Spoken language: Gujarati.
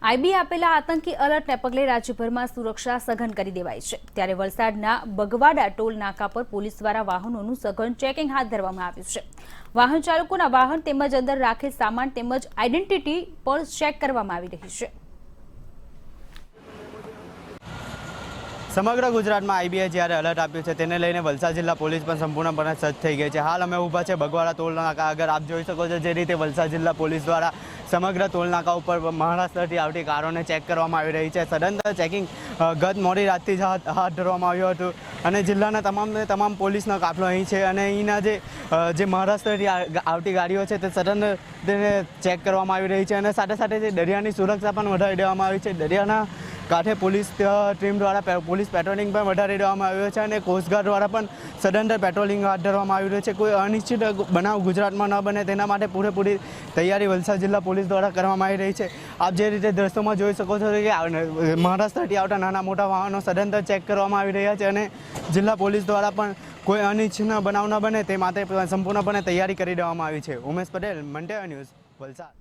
આઈબી આપેલા આતંકી એલર્ટને પગલે રાજ્યભરમાં સુરક્ષા સઘન કરી દેવાઈ છે। ત્યારે વલસાડના બગવાડા ટોલ નાકા પર પોલીસ દ્વારા વાહનોનું સઘન ચેકિંગ હાથ ધરવામાં આવ્યું છે। વાહન ચાલકોના વાહન તેમજ અંદર રાખેલ સામાન તેમજ આઈડેન્ટિટી પર ચેક કરવામાં આવી રહી છે। સમગ્ર ગુજરાતમાં આઈબીએ જ્યારે એલર્ટ આપ્યું છે તેને લઈને વલસાડ જિલ્લા પોલીસ પણ સંપૂર્ણપણે સજ્જ થઈ ગઈ છે। હાલ અમે ઊભા છે બગવાડા ટોલ નાકા આગળ। આપ જોઈ શકો છો જે રીતે વલસાડ જિલ્લા પોલીસ દ્વારા સમગ્ર ટોલ નાકા ઉપર મહારાષ્ટ્રથી આવતી કારોને ચેક કરવામાં આવી રહી છે। સદંતર ચેકિંગ ગત મોડી રાતથી જ હાથ ધરવામાં આવ્યું હતું અને જિલ્લાના તમામ પોલીસનો કાફલો અહીં છે અને અહીંના જે મહારાષ્ટ્રથી આવતી ગાડીઓ છે તે સદંતર તેને ચેક કરવામાં આવી રહી છે અને સાથે સાથે જે દરિયાની સુરક્ષા પણ વધારી દેવામાં આવી છે। દરિયાના કાંઠે પોલીસ ટીમ દ્વારા પોલીસ પેટ્રોલિંગ પણ વધારી દેવામાં આવ્યો છે અને કોસ્ટગાર્ડ દ્વારા પણ સદંતર પેટ્રોલિંગ હાથ ધરવામાં આવી રહ્યું છે। કોઈ અનિશ્ચિત બનાવ ગુજરાતમાં ન બને તેના માટે પૂરેપૂરી તૈયારી વલસાડ જિલ્લા પોલીસ દ્વારા કરવામાં આવી રહી છે। આપ જે રીતે દ્રશ્યોમાં જોઈ શકો છો કે મહારાષ્ટ્રથી આવતા નાના મોટા વાહનો સદંતર ચેક કરવામાં આવી રહ્યા છે અને જિલ્લા પોલીસ દ્વારા પણ કોઈ અનિચ્છનીય બનાવ ન બને તે માટે સંપૂર્ણપણે તૈયારી કરી દેવામાં આવી છે। ઉમેશ પટેલ, મંટેવા ન્યૂઝ, વલસાડ।